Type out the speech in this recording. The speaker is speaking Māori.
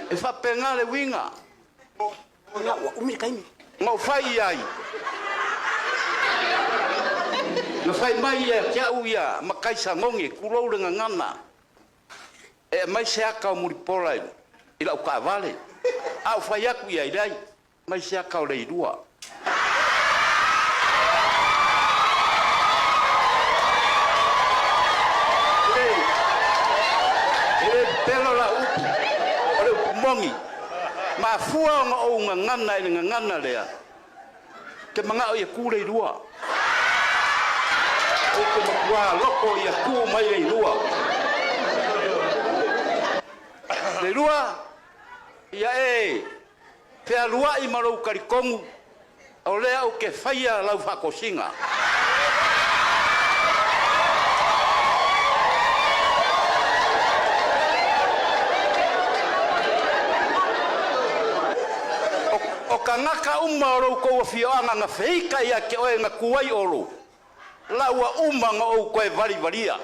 e fa pengale winga nga wa umi kaimi ngau fai ai na fai mai e kia uia makai sangongi kulou le ngana e mai se aka muri polai ila uka vale au fai aku ia idai mai se aka le idua pelo la upu ole mongi ma fua nga o nga ngana ile nga ngana lea ke manga o ye kule lua o ke makwa loko ye ku mai le lua le lua ya pe lua I malo karikongu o lea o ke faia lau fakosinga ngaka umaro ko fianga nga feika ya ke o nga kuai oro la wa umanga o ko e vari varia